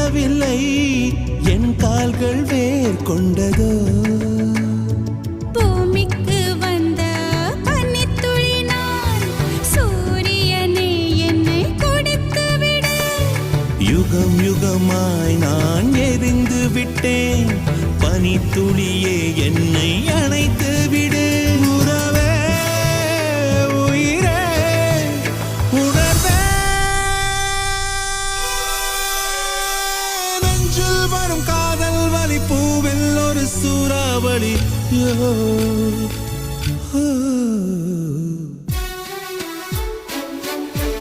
விடவில்லை என் கால்கள் வேர் கொண்டதோ பூமிக்கு வந்த பனித்துளினால் சூரியனே என்னை கொடுத்து விடு யுகம் யுகமாய் நான் எரிந்து விட்டேன் பனித்துளியே என்னை அணைத்து விடு உறவே உயிரே உணர்வே நெஞ்சில் வரும் காதல் வலி பூவில் ஒரு சூறாவளி யோ